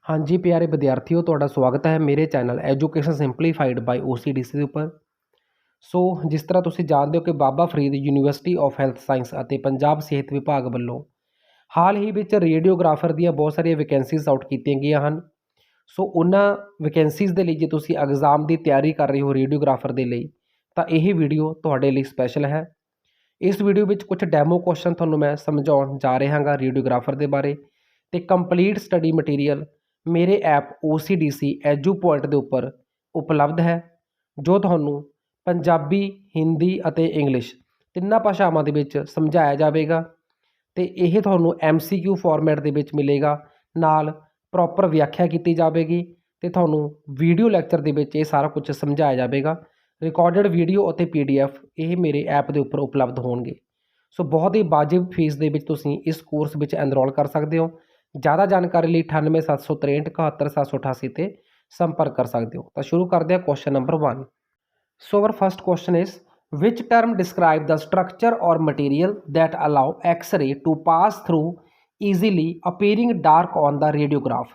हाँ जी प्यारे विद्यार्थियों, ਤੁਹਾਡਾ ਸਵਾਗਤ ਹੈ ਮੇਰੇ ਚੈਨਲ ਐਜੂਕੇਸ਼ਨ ਸਿੰਪਲੀਫਾਈਡ ਬਾਈ OCDC ਦੇ ਉੱਪਰ। ਸੋ ਜਿਸ ਤਰ੍ਹਾਂ ਤੁਸੀਂ ਜਾਣਦੇ ਹੋ ਕਿ Baba Farid university of health science ਅਤੇ ਪੰਜਾਬ ਸਿਹਤ ਵਿਭਾਗ ਵੱਲੋਂ ਹਾਲ ਹੀ ਵਿੱਚ ਰੇਡੀਓਗ੍ਰਾਫਰ ਦੀਆਂ ਬਹੁਤ ਸਾਰੀਆਂ ਵੈਕੈਂਸੀਜ਼ ਆਊਟ ਕੀਤੀਆਂ ਗਈਆਂ ਹਨ। ਸੋ ਉਹਨਾਂ ਵੈਕੈਂਸੀਜ਼ ਦੇ ਲਈ ਜੇ ਤੁਸੀਂ ਐਗਜ਼ਾਮ ਦੀ ਤਿਆਰੀ ਕਰ ਰਹੇ ਹੋ ਰੇਡੀਓਗ੍ਰਾਫਰ ਦੇ ਲਈ ਤਾਂ ਇਹ ਵੀਡੀਓ ਤੁਹਾਡੇ ਲਈ ਸਪੈਸ਼ਲ ਹੈ। ਇਸ ਵੀਡੀਓ ਵਿੱਚ ਕੁਝ ਡੈਮੋ ਕੁਐਸਚਨ ਤੁਹਾਨੂੰ ਮੈਂ ਸਮਝਾਉਣ ਜਾ ਰਿਹਾ ਹਾਂਗਾ ਰੇਡੀਓਗ੍ਰਾਫਰ ਦੇ ਬਾਰੇ, ਤੇ ਕੰਪਲੀਟ ਸਟੱਡੀ ਮਟੀਰੀਅਲ ਮੇਰੇ ਐਪ OCDC ਐਜੂ ਪੁਆਇੰਟ ਦੇ ਉੱਪਰ ਉਪਲਬਧ ਹੈ, ਜੋ ਤੁਹਾਨੂੰ ਪੰਜਾਬੀ, ਹਿੰਦੀ ਅਤੇ ਇੰਗਲਿਸ਼ ਤਿੰਨਾਂ ਭਾਸ਼ਾਵਾਂ ਦੇ ਵਿੱਚ ਸਮਝਾਇਆ ਜਾਵੇਗਾ ਅਤੇ ਇਹ ਤੁਹਾਨੂੰ MCQ ਫਾਰਮੈਟ ਦੇ ਵਿੱਚ ਮਿਲੇਗਾ। ਨਾਲ ਪ੍ਰੋਪਰ ਵਿਆਖਿਆ ਕੀਤੀ ਜਾਵੇਗੀ ਅਤੇ ਤੁਹਾਨੂੰ ਵੀਡੀਓ ਲੈਕਚਰ ਦੇ ਵਿੱਚ ਇਹ ਸਾਰਾ ਕੁਝ ਸਮਝਾਇਆ ਜਾਵੇਗਾ। ਰਿਕਾਰਡਡ ਵੀਡੀਓ ਅਤੇ PDF ਇਹ ਮੇਰੇ ਐਪ ਦੇ ਉੱਪਰ ਉਪਲਬਧ ਹੋਣਗੇ। ਸੋ ਬਹੁਤ ਹੀ ਵਾਜਿਬ ਫੀਸ ਦੇ ਵਿੱਚ ਤੁਸੀਂ ਇਸ ਕੋਰਸ ਵਿੱਚ ਐਨਰੋਲ ਕਰ ਸਕਦੇ ਹੋ। ज़्यादा जानकारी लिए 9876 71788 ਤੇ संपर्क कर सकते हो। तो शुरू करते हैं question number 1। So our first question is which term describe the structure और material that allow x ray to pass through easily appearing dark on the radiograph.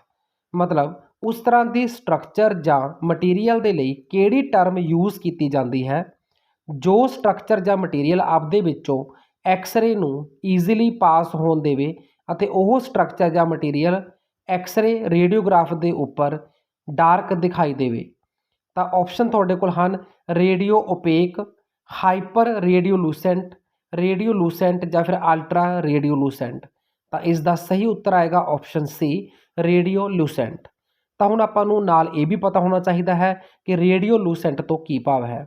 मतलब उस तरह की स्ट्रक्चर ਜਾਂ मटीरियल ਦੇ ਲਈ ਕਿਹੜੀ ਟਰਮ ਯੂਜ਼ ਕੀਤੀ ਜਾਂਦੀ ਹੈ ਜੋ ਸਟਰਕਚਰ ਜਾਂ ਮਟੀਰੀਅਲ ਆਪਦੇ ਵਿੱਚੋਂ ਐਕਸਰੇ ਨੂੰ ਈਜ਼ੀਲੀ ਪਾਸ ਹੋਣ ਦੇਵੇ ਅਤੇ ਉਹ ਸਟਰਕਚਰ ਜਾਂ ਮਟੀਰੀਅਲ ਐਕਸਰੇ ਰੇਡੀਓਗ੍ਰਾਫ ਦੇ ਉੱਪਰ ਡਾਰਕ ਦਿਖਾਈ ਦੇਵੇ। ਤਾਂ ਆਪਸ਼ਨ ਤੁਹਾਡੇ ਕੋਲ ਹਨ ਰੇਡੀਓ ਓਪੇਕ, ਹਾਈਪਰ ਰੇਡੀਓਲੂਸੈਂਟ ਜਾਂ ਫਿਰ ਅਲਟਰਾ ਰੇਡੀਓਲੂਸੈਂਟ। ਤਾਂ ਇਸ ਦਾ ਸਹੀ ਉੱਤਰ ਆਏਗਾ ਆਪਸ਼ਨ C ਰੇਡੀਓਲੂਸੈਂਟ। ਤਾਂ ਹੁਣ ਆਪਾਂ ਨੂੰ ਨਾਲ ਇਹ ਵੀ ਪਤਾ ਹੋਣਾ ਚਾਹੀਦਾ ਹੈ ਕਿ ਰੇਡੀਓਲੂਸੈਂਟ ਤੋਂ ਕੀ ਭਾਵ ਹੈ।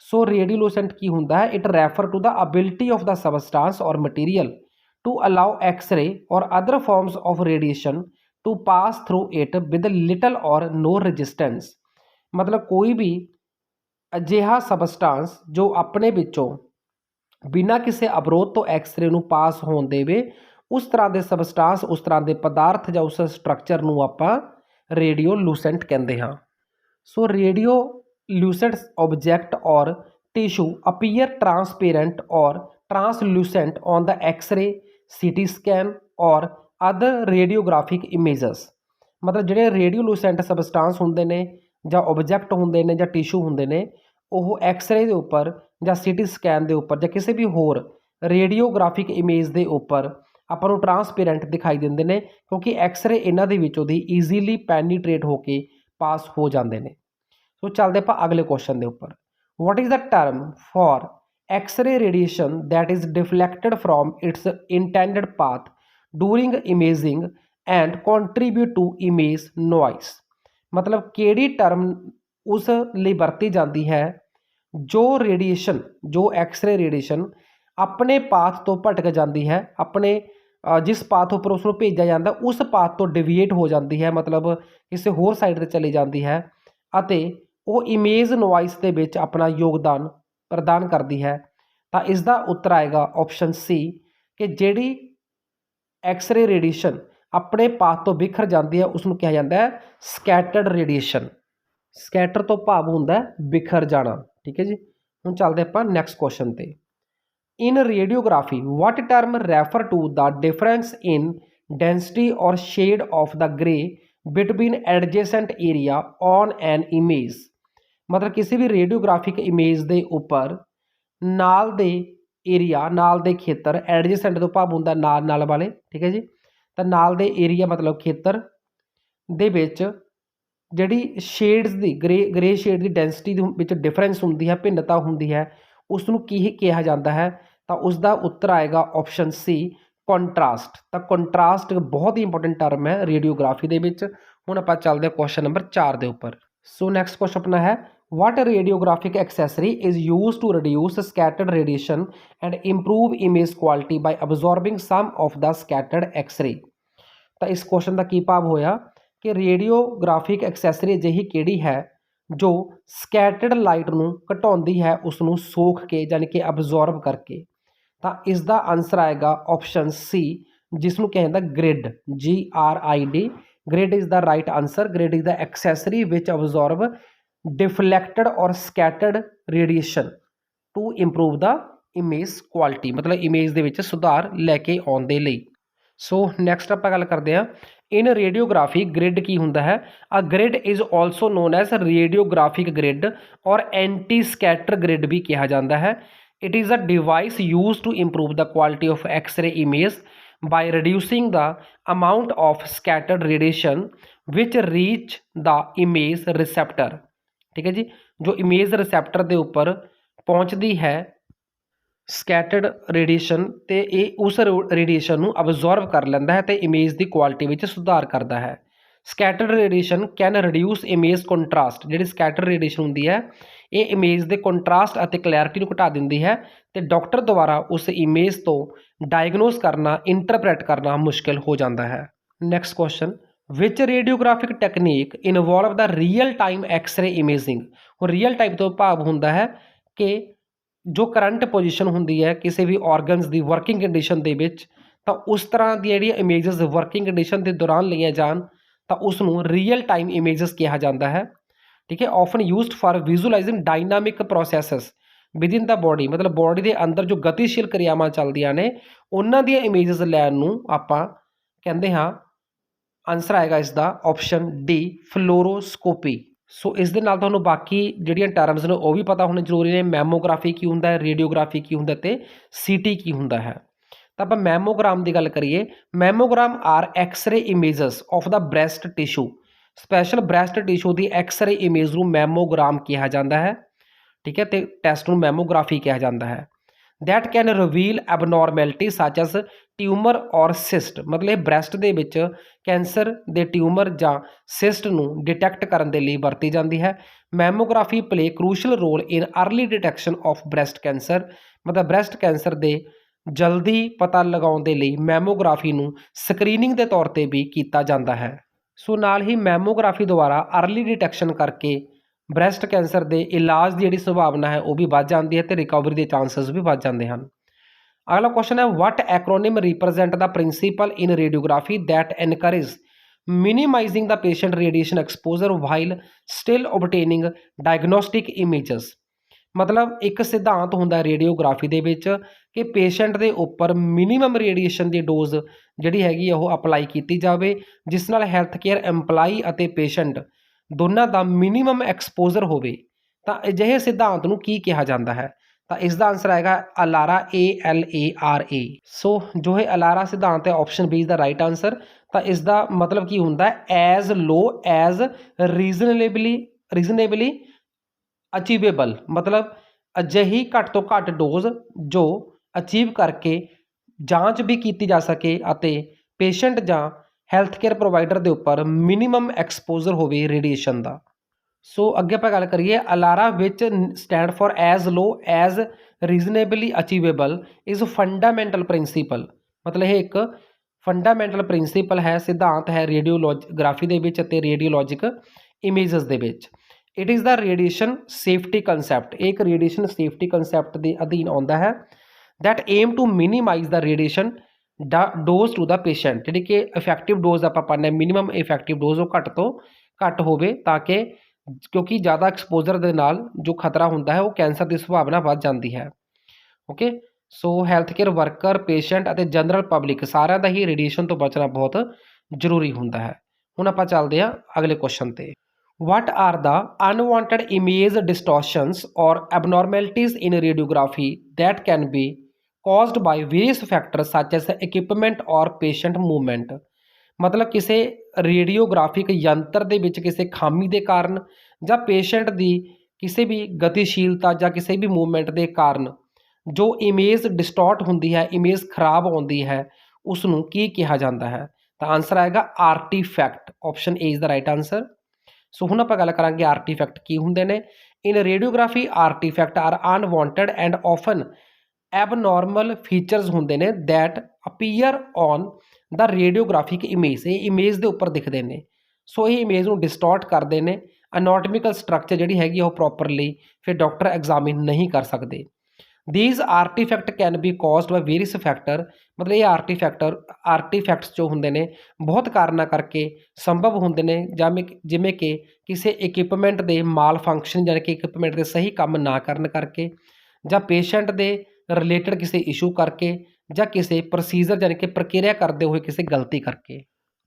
ਸੋ ਰੇਡੀਓਲੂਸੈਂਟ ਕੀ ਹੁੰਦਾ ਹੈ? It refer to the ability of the substance or material to allow X-ray or other forms of radiation to pass through it with little or no resistance। मतलब कोई भी ਅਜਿਹਾ ਸਬਸਟਾਂਸ ਜੋ ਆਪਣੇ ਵਿੱਚੋਂ ਬਿਨਾਂ ਕਿਸੇ ਅਵਰੋਧ ਤੋਂ ਐਕਸਰੇ ਨੂੰ ਪਾਸ ਹੋਣ ਦੇਵੇ, ਉਸ ਤਰ੍ਹਾਂ ਦੇ ਸਬਸਟਾਂਸ, ਉਸ ਤਰ੍ਹਾਂ ਦੇ ਪਦਾਰਥ ਜਾਂ ਉਸ ਸਟਰਕਚਰ ਨੂੰ ਆਪਾਂ ਰੇਡੀਓਲੂਸੈਂਟ ਕਹਿੰਦੇ ਹਾਂ। So radiolucent object or tissue appear transparent or translucent on the X-ray, CT scan और अदर रेडियोग्राफिक इमेजेस। मतलब ਜਿਹੜੇ ਰੇਡੀਓਲੂਸੈਂਟ ਸਬਸਟਾਂਸ ਹੁੰਦੇ ਨੇ ਜਾਂ ਆਬਜੈਕਟ ਹੁੰਦੇ ਨੇ ਜਾਂ ਟਿਸ਼ੂ ਹੁੰਦੇ ਨੇ, ਉਹ ਐਕਸਰੇ ਦੇ ਉੱਪਰ ਜਾਂ CT ਸਕੈਨ ਦੇ ਉੱਪਰ ਜਾਂ ਕਿਸੇ ਵੀ ਹੋਰ ਰੇਡੀਓਗ੍ਰਾਫਿਕ ਇਮੇਜ ਦੇ ਉੱਪਰ ਆਪਾਂ ਨੂੰ ਟਰਾਂਸਪੇਰੈਂਟ ਦਿਖਾਈ ਦਿੰਦੇ ਨੇ, ਕਿਉਂਕਿ ਐਕਸਰੇ ਇਹਨਾਂ ਦੇ ਵਿੱਚੋਂ ਦੀ ਈਜ਼ੀਲੀ ਪੈਨੀਟਰੇਟ ਹੋ ਕੇ ਪਾਸ ਹੋ ਜਾਂਦੇ ਨੇ। ਸੋ ਚੱਲਦੇ ਆਪਾਂ ਅਗਲੇ ਕੁਐਸਚਨ ਦੇ ਉੱਪਰ। What is the term for X-ray radiation that is deflected from its intended path during imaging and contribute to image noise। मतलब ਕਿਹੜੀ ਟਰਮ ਉਸ ਲਈ ਵਰਤੀ ਜਾਂਦੀ ਹੈ ਜੋ ਰੇਡੀਏਸ਼ਨ, ਜੋ ਐਕਸਰੇ ਰੇਡੀਏਸ਼ਨ ਆਪਣੇ ਪਾਥ ਤੋਂ ਭਟਕ ਜਾਂਦੀ ਹੈ, ਆਪਣੇ ਜਿਸ ਪਾਥ ਉੱਪਰ ਉਸ ਨੂੰ ਭੇਜਿਆ ਜਾਂਦਾ ਉਸ ਪਾਥ ਤੋਂ ਡਿਵੀਏਟ ਹੋ ਜਾਂਦੀ ਹੈ, मतलब ਕਿਸੇ ਹੋਰ ਸਾਈਡ 'ਤੇ ਚਲੀ ਜਾਂਦੀ ਹੈ ਅਤੇ ਉਹ ਇਮੇਜ ਨੋਇਸ ਦੇ ਵਿੱਚ ਆਪਣਾ ਯੋਗਦਾਨ ਪ੍ਰਦਾਨ ਕਰਦੀ ਹੈ। ਤਾਂ ਇਸ ਦਾ ਉੱਤਰ ਆਏਗਾ ਆਪਸ਼ਨ C ਕਿ ਜਿਹੜੀ ਐਕਸਰੇ ਰੇਡੀਏਸ਼ਨ ਆਪਣੇ ਪਾਥ ਤੋਂ ਬਿਖਰ ਜਾਂਦੀ ਹੈ ਉਸ ਨੂੰ ਕਿਹਾ ਜਾਂਦਾ ਹੈ ਸਕੈਟਰਡ ਰੇਡੀਏਸ਼ਨ। ਸਕੈਟਰ ਤੋਂ ਭਾਵ ਹੁੰਦਾ ਬਿਖਰ ਜਾਣਾ। ਠੀਕ ਹੈ ਜੀ। ਹੁਣ ਚੱਲਦੇ ਆਪਾਂ ਨੈਕਸਟ ਕੁਐਸਚਨ ਤੇ। In radiography what term refer to the difference in density ਔਰ shade of the grey between adjacent area on an image. मतलब किसी भी रेडियोग्राफिक इमेज ਦੇ ਉੱਪਰ ਨਾਲ ਦੇ ਏਰੀਆ, ਨਾਲ ਦੇ ਖੇਤਰ, ਐਡਜੈਸੈਂਟ ਤੋਂ ਭਾਵ ਹੁੰਦਾ ਨਾਲ ਵਾਲੇ। ਠੀਕ ਹੈ ਜੀ। ਤਾਂ ਨਾਲ ਦੇ ਏਰੀਆ ਮਤਲਬ ਖੇਤਰ ਦੇ ਵਿੱਚ ਜਿਹੜੀ ਸ਼ੇਡਸ ਦੀ ਗ੍ਰੇ ਸ਼ੇਡ ਦੀ ਡੈਂਸਿਟੀ ਦੇ ਵਿੱਚ ਡਿਫਰੈਂਸ ਹੁੰਦੀ ਹੈ, ਭਿੰਨਤਾ ਹੁੰਦੀ ਹੈ, ਉਸ ਨੂੰ ਕੀ ਕਿਹਾ ਜਾਂਦਾ ਹੈ? ਤਾਂ ਉਸ ਦਾ ਉੱਤਰ ਆਏਗਾ ਆਪਸ਼ਨ C ਕੰਟਰਾਸਟ। ਤਾਂ ਕੰਟਰਾਸਟ ਬਹੁਤ ਹੀ ਇੰਪੋਰਟੈਂਟ ਟਰਮ ਹੈ ਰੇਡੀਓਗ੍ਰਾਫੀ ਦੇ ਵਿੱਚ। ਹੁਣ ਆਪਾਂ ਚੱਲਦੇ ਹਾਂ ਕੁਐਸਚਨ ਨੰਬਰ 4 ਦੇ ਉੱਪਰ। ਸੋ ਨੈਕਸਟ ਕੁਐਸਚਨ ਆਪਣਾ ਹੈ what radiographic accessory is used to reduce scattered radiation and improve image quality by absorbing some of the scattered X-ray। ਤਾਂ ਇਸ ਕੁਐਸਚਨ ਦਾ ਕੀ ਭਾਵ ਹੋਇਆ ਕਿ ਰੇਡੀਓਗ੍ਰਾਫਿਕ ਐਕਸੈਸਰੀ ਅਜਿਹੀ ਕਿਹੜੀ ਹੈ ਜੋ ਸਕੈਟਰਡ ਲਾਈਟ ਨੂੰ ਘਟਾਉਂਦੀ ਹੈ, ਉਸ ਨੂੰ ਸੋਖ ਕੇ ਯਾਨੀ ਕਿ ਅਬਜ਼ੋਰਬ ਕਰਕੇ। ਤਾਂ ਇਸ ਦਾ ਆਨਸਰ ਆਏਗਾ ਆਪਸ਼ਨ C ਜਿਸ ਨੂੰ ਕਿਹਾ ਜਾਂਦਾ grid, GRID। grid is the right answer। grid is the accessory which absorb deflected or scattered radiation to improve the image quality। मतलब इमेज ਦੇ ਵਿੱਚ ਸੁਧਾਰ ਲੈ ਕੇ ਆਉਣ ਦੇ ਲਈ। ਸੋ ਨੈਕਸਟ ਆਪਾਂ ਗੱਲ ਕਰਦੇ ਹਾਂ इन रेडियोग्राफी ग्रिड की हुंदा है, a grid is also known as radiographic grid और एंटी स्कैटर ग्रिड भी कहा जाता है। It is a device use to improve the quality of x ray image by reducing the amount of scattered radiation which reach the image receptor. ठीक है जी, जो image रिसैप्टर के उपर पहुँचती है ਸਕੈਟਰਡ ਰੇਡੀਏਸ਼ਨ ਤੇ ਇਹ ਉਸ ਰੇਡੀਏਸ਼ਨ ਨੂੰ ਅਬਜ਼ੋਰਬ ਕਰ ਲੈਂਦਾ ਹੈ ਤੇ ਇਮੇਜ ਦੀ ਕੁਆਲਿਟੀ ਵਿੱਚ ਸੁਧਾਰ ਕਰਦਾ ਹੈ। Scattered radiation can reduce image contrast. ਜਿਹੜੀ ਸਕੈਟਰ ਰੇਡੀਏਸ਼ਨ ਹੁੰਦੀ ਹੈ ਇਹ ਇਮੇਜ ਦੇ ਕੰਟਰਾਸਟ ਅਤੇ ਕਲੈਰਿਟੀ ਨੂੰ ਘਟਾ ਦਿੰਦੀ ਹੈ ਤੇ ਡਾਕਟਰ ਦੁਆਰਾ ਉਸ ਇਮੇਜ ਤੋਂ ਡਾਇਗਨੋਸ ਕਰਨਾ, ਇੰਟਰਪ੍ਰੈਟ ਕਰਨਾ ਮੁਸ਼ਕਿਲ ਹੋ ਜਾਂਦਾ ਹੈ। ਨੈਕਸਟ ਕੁਐਸਚਨ, ਵਿਚ ਰੇਡੀਓਗ੍ਰਾਫਿਕ ਟੈਕਨੀਕ ਇਨਵੋਲਵ ਦਾ ਰੀਅਲ ਟਾਈਮ ਐਕਸਰੇ ਇਮੇਜਿੰਗ। ਹੁਣ ਰੀਅਲ ਟਾਈਮ ਤੋਂ ਭਾਵ ਹੁੰਦਾ ਹੈ ਕਿ ਜੋ ਕਰੰਟ ਪੋਜੀਸ਼ਨ ਹੁੰਦੀ ਹੈ ਕਿਸੇ ਵੀ ਔਰਗਨਸ ਦੀ ਵਰਕਿੰਗ ਕੰਡੀਸ਼ਨ ਦੇ ਵਿੱਚ, ਤਾਂ ਉਸ ਤਰ੍ਹਾਂ ਦੀ ਜਿਹੜੀਆਂ ਇਮੇਜਸ ਵਰਕਿੰਗ ਕੰਡੀਸ਼ਨ ਦੇ ਦੌਰਾਨ ਲਈਆਂ ਜਾਣ ਤਾਂ ਉਸ ਨੂੰ ਰੀਅਲ ਟਾਈਮ ਇਮੇਜਸ ਕਿਹਾ ਜਾਂਦਾ ਹੈ। ਠੀਕ ਹੈ, often used for visualising dynamic processes within the body, ਮਤਲਬ ਬੋਡੀ ਦੇ ਅੰਦਰ ਜੋ ਗਤੀਸ਼ੀਲ ਕਿਰਿਆਵਾਂ ਚੱਲਦੀਆਂ ਨੇ ਉਹਨਾਂ ਦੀਆਂ ਇਮੇਜਸ ਲੈਣ ਨੂੰ ਆਪਾਂ ਕਹਿੰਦੇ ਹਾਂ, ਆਨਸਰ ਆਏਗਾ ਇਸ ਦਾ ਆਪਸ਼ਨ ਡੀ, ਫਲੋਰੋਸਕੋਪੀ। ਸੋ ਇਸ ਦੇ ਨਾਲ ਤੁਹਾਨੂੰ ਬਾਕੀ ਜਿਹੜੀਆਂ ਟਰਮਸ ਨੇ ਉਹ ਵੀ ਪਤਾ ਹੋਣੇ ਜ਼ਰੂਰੀ ਨੇ। ਮੈਮੋਗ੍ਰਾਫੀ ਕੀ ਹੁੰਦਾ ਹੈ, ਰੇਡੀਓਗ੍ਰਾਫੀ ਕੀ ਹੁੰਦਾ ਤੇ ਸੀਟੀ ਕੀ ਹੁੰਦਾ ਹੈ। ਤਾਂ ਆਪਾਂ ਮੈਮੋਗ੍ਰਾਮ ਦੀ ਗੱਲ ਕਰੀਏ, mammogram are x ray images of the breast tissue. Special breast tissue ਦੀ ਐਕਸਰੇ ਇਮੇਜ ਨੂੰ ਮੈਮੋਗ੍ਰਾਮ ਕਿਹਾ ਜਾਂਦਾ ਹੈ। ਠੀਕ ਹੈ, ਤੇ ਟੈਸਟ ਨੂੰ ਮੈਮੋਗ੍ਰਾਫੀ ਕਿਹਾ ਜਾਂਦਾ ਹੈ। That can reveal abnormality such as tumour और सिस्ट। मतलब ये ब्रैसट दे विच कैंसर दे ट्यूमर जां सिस्ट नूं डिटैक्ट करन दे लई वरती जाती है। Mammography play crucial role in early detection of breast cancer. मतलब ब्रैसट कैंसर दे जल्दी पता लगाउण दे लई मैमोग्राफी नूं स्क्रीनिंग के तौर पर भी किया जाता है। सो नाल ही मैमोग्राफी द्वारा अर्ली डिटैक्शन करके ब्रैसट कैंसर के इलाज की जी संभावना है वह भी बढ़ जाती है तो रिकवरी के चांसिस भी बढ़ जाते हैं। अगला क्वेश्चन है, what acronym represent the principle in radiography that encourage minimising the patient radiation exposure while still obtaining diagnostic images. मतलब एक सिद्धांत होंदा रेडियोग्राफी दे विच कि पेशेंट के उपर मिनीमम रेडिएशन की डोज जिहड़ी हैगी वो अपलाई की जाए, जिस नाल हैल्थ केयर एम्पलाई और पेशेंट दोनों का मिनीमम एक्सपोजर होवे। तो अजिहे सिद्धांत नूं की कहा जाता है? तो इसका आंसर आएगा अलारा, ALARA। सो जो है अलारा सिद्धांत है option B is the right answer. तो इसका मतलब की होंदा है as low as reasonably achievable. मतलब अजिही घट तो घट डोज जो अचीव करके जांच भी की जा सके अते पेशेंट जां हैल्थ केयर प्रोवाइडर के उपर मिनीमम एक्सपोजर होवे रेडिएशन का। सो अगे आप गल करिए, ALARA which stand for as low as reasonably achievable is fundamental principle. मतलब ये एक फंडामेंटल प्रिंसीपल है, सिद्धांत है रेडियोग्राफी दे विच ते रेडियोलॉजिक इमेजेस दे विच। It is the radiation safety concept. एक रेडिएशन सेफ्टी कंसैप्ट के अधीन आता है। That aim to minimise the radiation dose to the patient. जी कि इफैक्टिव डोज आप पाने मिनीमम इफैक्टिव डोज वो घट तो घट होवे, ताकि क्योंकि ज़्यादा एक्सपोजर के नाल जो खतरा होंदा है वो कैंसर की संभावना बढ़ जाती है। ओके, सो हैल्थ केयर वर्कर, पेशेंट और जनरल पब्लिक सारिਆਂ ਦਾ ही रेडिएशन तो बचना बहुत जरूरी होंदा है। हुण आपां चलदे हां अगले क्वेश्चन ते। What are the unwanted image distortions or abnormalities in radiography that can be caused by various factors such as equipment or patient movement। मतलब किसी रेडियोग्राफिक यंत्र दे विच किसी खामी के कारण या पेशेंट की किसी भी गतिशीलता या किसी भी मूवमेंट के कारण जो इमेज डिस्टॉर्ट होंदी है, इमेज खराब आती है, उसनों की कहा जाता है? तो आंसर आएगा artefact. Option A is the right answer. So हुण आपां गल करांगे आर्टीफैक्ट की हुंदे ने। In radiography artefact are unwanted and often abnormal features होंदे ने that appear on the radiographic image. ये इमेज के उपर दिखते हैं। सो ये इमेज को डिस्टॉर्ट करते हैं। अनाटॉमिकल स्ट्रक्चर जी हैगी वो प्रॉपरली फिर डॉक्टर एग्जामिन नहीं कर सकते। These artefact can be caused by various factor. मतलब ये आर्टीफैक्ट्स जो होंगे ने बहुत कारणों करके संभव होंगे ने, जिमें कि किसी इक्विपमेंट के माल फंक्शन यानी कि इक्विपमेंट के सही काम ना करन करके, या पेशेंट के रिलेटेड किसी इशू करके, या किसी प्रोसीजर यानी कि प्रक्रिया करते हुए किसी गलती करके।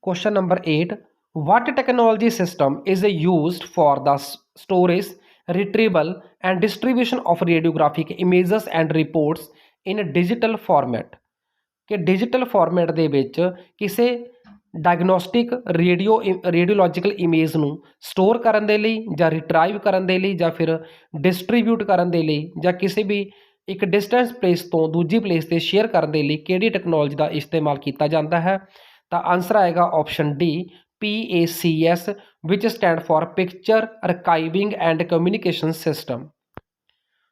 Question number 8, what technology system is used for the storage, retrieval and distribution of radiographic images and reports in digital format? ਕਿ ਡਿਜੀਟਲ ਫਾਰਮੈਟ ਦੇ ਵਿੱਚ ਕਿਸੇ ਡਾਇਗਨੋਸਟਿਕ ਰੇਡੀਓਲੋਜੀਕਲ ਇਮੇਜ ਨੂੰ ਸਟੋਰ ਕਰਨ ਦੇ ਲਈ ਜਾਂ ਰਿਟਰਾਈਵ ਕਰਨ ਦੇ ਲਈ ਜਾਂ ਫਿਰ ਡਿਸਟਰੀਬਿਊਟ ਕਰਨ ਦੇ ਲਈ ਜਾਂ ਕਿਸੇ ਵੀ ਇੱਕ ਡਿਸਟੈਂਸ ਪਲੇਸ ਤੋਂ ਦੂਜੀ ਪਲੇਸ 'ਤੇ ਸ਼ੇਅਰ ਕਰਨ ਦੇ ਲਈ ਕਿਹੜੀ ਟੈਕਨੋਲੋਜੀ ਦਾ ਇਸਤੇਮਾਲ ਕੀਤਾ ਜਾਂਦਾ ਹੈ? ਤਾਂ ਆਨਸਰ ਆਏਗਾ option D, PACS, which stand for picture archiving and communication system.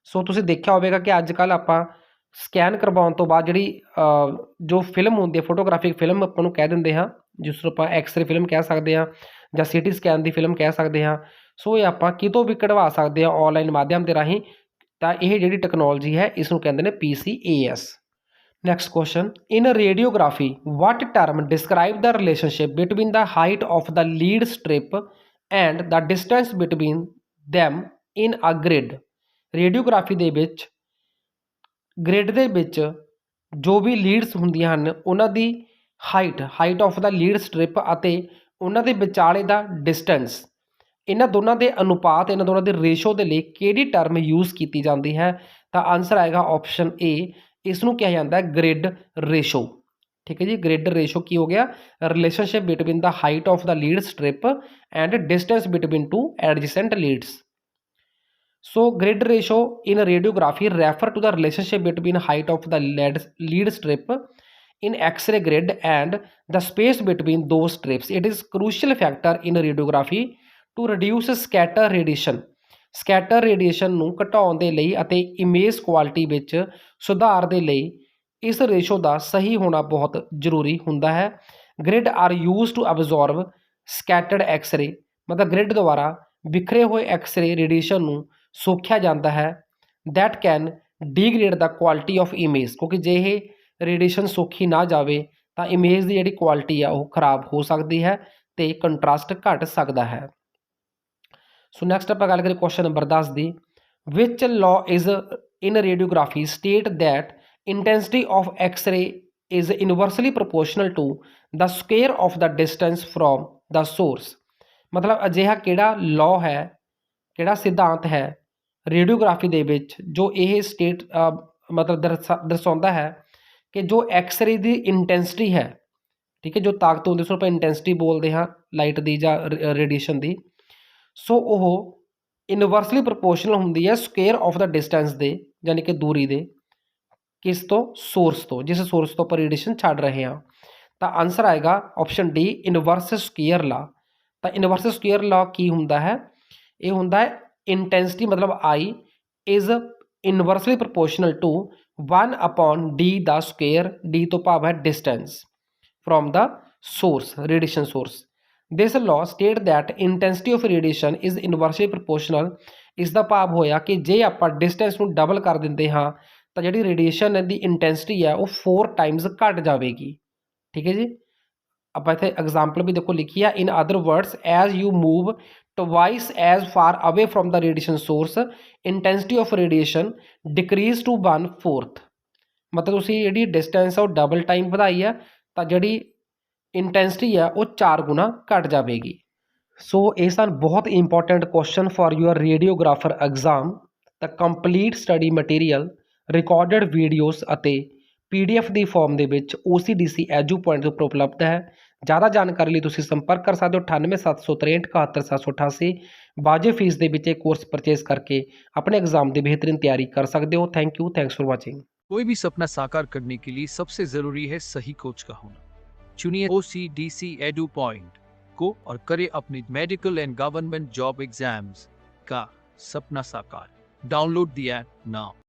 So ਤੁਸੀਂ ਦੇਖਿਆ ਹੋਵੇਗਾ ਕਿ ਅੱਜ ਕੱਲ੍ਹ ਆਪਾਂ ਸਕੈਨ ਕਰਵਾਉਣ ਤੋਂ ਬਾਅਦ ਜਿਹੜੀ ਜੋ ਫਿਲਮ ਹੁੰਦੀ ਹੈ, ਫੋਟੋਗ੍ਰਾਫਿਕ ਫਿਲਮ ਆਪਾਂ ਨੂੰ ਕਹਿ ਦਿੰਦੇ ਹਾਂ, ਜਿਸ ਨੂੰ ਆਪਾਂ ਐਕਸਰੇ ਫਿਲਮ ਕਹਿ ਸਕਦੇ ਹਾਂ ਜਾਂ CT ਸਕੈਨ ਦੀ ਫਿਲਮ ਕਹਿ ਸਕਦੇ ਹਾਂ। ਸੋ ਇਹ ਆਪਾਂ ਕਿਤੋਂ ਵੀ ਕਢਵਾ ਸਕਦੇ ਹਾਂ ਔਨਲਾਈਨ ਮਾਧਿਅਮ ਦੇ ਰਾਹੀਂ। ਤਾਂ ਇਹ ਜਿਹੜੀ ਟੈਕਨੋਲੋਜੀ ਹੈ ਇਸ ਨੂੰ ਕਹਿੰਦੇ ਨੇ PCAS। Next question, in radiography what term describe the relationship between the height of the lead strip and the distance between them in a grid? Radiography ਦੇ ਵਿੱਚ ਗ੍ਰਿਡ ਦੇ ਵਿੱਚ ਜੋ ਵੀ ਲੀਡਸ ਹੁੰਦੀਆਂ ਹਨ ਉਹਨਾਂ ਦੀ height of the lead strip ਅਤੇ ਉਹਨਾਂ ਦੇ ਵਿਚਾਲੇ ਦਾ ਡਿਸਟੈਂਸ, ਇਹਨਾਂ ਦੋਨਾਂ ਦੇ ਅਨੁਪਾਤ, ਇਹਨਾਂ ਦੋਨਾਂ ਦੇ ਰੇਸ਼ੋ ਦੇ ਲਈ ਕਿਹੜੀ ਟਰਮ ਯੂਜ਼ ਕੀਤੀ ਜਾਂਦੀ ਹੈ? ਤਾਂ ਆਨਸਰ ਆਏਗਾ ਆਪਸ਼ਨ ਏ, ਇਸ ਨੂੰ ਕਿਹਾ ਜਾਂਦਾ ਹੈ ਗ੍ਰਿਡ ਰੇਸ਼ੋ। ਠੀਕ ਹੈ ਜੀ, ਗ੍ਰਿਡ ਰੇਸ਼ੋ ਕੀ ਹੋ ਗਿਆ? Relationship between the height of the lead strip and distance between two adjacent leads. So grid ratio in radiography refer to the relationship between height of the lead strip in X-ray grid and the space between those strips. It is crucial factor in radiography to reduce scatter radiation. Scatter radiation ਨੂੰ ਘਟਾਉਣ ਦੇ ਲਈ ਅਤੇ image quality ਵਿੱਚ ਸੁਧਾਰ ਦੇ ਲਈ ਇਸ ਰੇਸ਼ੋ ਦਾ ਸਹੀ ਹੋਣਾ ਬਹੁਤ ਜ਼ਰੂਰੀ ਹੁੰਦਾ ਹੈ। Grid are use to absorb scattered x ray, ਮਤਲਬ ਗ੍ਰਿਡ ਦੁਆਰਾ ਬਿਖਰੇ ਹੋਏ ਐਕਸਰੇ ਰੇਡੀਏਸ਼ਨ ਨੂੰ ਸੋਖਿਆ ਜਾਂਦਾ ਹੈ। That can degrade the quality of image, ਕਿਉਂਕਿ ਜੇ ਇਹ ਰੇਡੀਏਸ਼ਨ ਸੋਖੀ ਨਾ ਜਾਵੇ ਤਾਂ ਇਮੇਜ ਦੀ ਜਿਹੜੀ ਕੁਆਲਿਟੀ ਆ ਉਹ ਖਰਾਬ ਹੋ ਸਕਦੀ ਹੈ ਅਤੇ ਕੰਟਰਾਸਟ ਘਟ ਸਕਦਾ ਹੈ। ਸੋ ਨੈਕਸਟ ਆਪਾਂ ਗੱਲ ਕਰੀਏ ਕੁਐਸਚਨ ਨੰਬਰ 10 ਦੀ, which law is in radiography state that intensity of x ray is inversely proportional to the square of the distance from the source. ਮਤਲਬ ਅਜਿਹਾ ਕਿਹੜਾ ਲਾਅ ਹੈ, ਕਿਹੜਾ ਸਿਧਾਂਤ ਹੈ ਰੇਡੀਓਗ੍ਰਾਫੀ ਦੇ ਵਿੱਚ ਜੋ ਇਹ ਸਟੇਟ ਮਤਲਬ ਦਰਸਾਉਂਦਾ ਹੈ ਕਿ ਜੋ ਐਕਸਰੇ ਦੀ ਇੰਟੈਂਸਿਟੀ ਹੈ, ਠੀਕ ਹੈ, ਜੋ ਤਾਕਤ ਹੁੰਦੀ ਉਸ ਨੂੰ ਆਪਾਂ ਇੰਟੈਂਸਿਟੀ ਬੋਲਦੇ ਹਾਂ ਲਾਈਟ ਦੀ ਜਾਂ ਰੇਡੀਏਸ਼ਨ ਦੀ। ਸੋ ਉਹ ਇਨਵਰਸਲੀ ਪ੍ਰਪੋਰਸ਼ਨਲ ਹੁੰਦੀ ਹੈ ਸਕੁਏਅਰ ਆਫ ਦਾ ਡਿਸਟੈਂਸ ਦੇ, ਯਾਨੀ ਕਿ ਦੂਰੀ ਦੇ, ਕਿਸ ਤੋਂ? ਸੋਰਸ ਤੋਂ, ਜਿਸ ਸੋਰਸ ਤੋਂ ਆਪਾਂ ਰੇਡੀਏਸ਼ਨ ਛੱਡ ਰਹੇ ਹਾਂ। ਤਾਂ ਆਨਸਰ ਆਏਗਾ ਆਪਸ਼ਨ ਡੀ, ਇਨਵਰਸ ਸਕੁਏਅਰ ਲਾ। ਤਾਂ ਇਨਵਰਸ ਸਕੁਏਅਰ ਲਾ ਕੀ ਹੁੰਦਾ ਹੈ? ਇਹ ਹੁੰਦਾ ਹੈ ਇੰਟੈਂਸਿਟੀ ਮਤਲਬ I is inversely proportional to 1/d ਦਾ ਸਕੁਏਅਰ, d ਤੋਂ ਭਾਵ ਹੈ distance from the source, radiation source. This law state that intensity of radiation is inversely proportional. ਇਸ ਦਾ ਭਾਵ ਹੋਇਆ ਕਿ ਜੇ ਆਪਾਂ ਡਿਸਟੈਂਸ ਨੂੰ ਡਬਲ ਕਰ ਦਿੰਦੇ ਹਾਂ ਤਾਂ ਜਿਹੜੀ ਰੇਡੀਏਸ਼ਨ ਦੀ ਇੰਟੈਂਸਿਟੀ ਹੈ ਉਹ 4 ਟਾਈਮਸ ਘਟ ਜਾਵੇਗੀ। ਠੀਕ ਹੈ ਜੀ, ਆਪਾਂ ਇੱਥੇ ਐਗਜ਼ਾਮਪਲ ਵੀ ਦੇਖੋ ਲਿਖੀ ਆ, ਇਨ other words as you move twice as far away from the radiation source intensity of radiation decrease to 1/4। ਮਤਲਬ ਤੁਸੀਂ ਜਿਹੜੀ ਡਿਸਟੈਂਸ ਆ ਉਹ ਡਬਲ ਟਾਈਮ ਵਧਾਈ ਆ ਤਾਂ ਜਿਹੜੀ ਇੰਟੈਂਸਿਟੀ ਆ ਉਹ 4 ਗੁਣਾ ਘਟ ਜਾਵੇਗੀ। ਸੋ ਇਹ ਸਨ ਬਹੁਤ important question for your radiographer exam. ਤਾਂ complete study material, recorded videos ਅਤੇ PDF ਦੀ ਫਾਰਮ ਦੇ ਵਿੱਚ OCDC ਐਜੂ ਪੁਆਇੰਟ ਤੋਂ ਉਪਲਬਧ ਹੈ। ਜ਼ਿਆਦਾ ਜਾਣਕਾਰੀ ਲਈ ਤੁਸੀਂ ਸੰਪਰਕ ਕਰ ਸਕਦੇ ਹੋ 9876371788। ਵਾਜਿਬ ਫੀਸ ਦੇ ਵਿੱਚ ਇਹ ਕੋਰਸ ਪਰਚੇਸ ਕਰਕੇ ਆਪਣੇ एग्जाम ਦੀ बेहतरीन तैयारी कर सकते हो। Thank you, thanks for watching. कोई भी सपना साकार करने के लिए सबसे जरूरी है सही कोच का होना। चुनिए OCDC एडू पॉइंट को और करें अपने medical and government job exams का सपना साकार। Download the app now.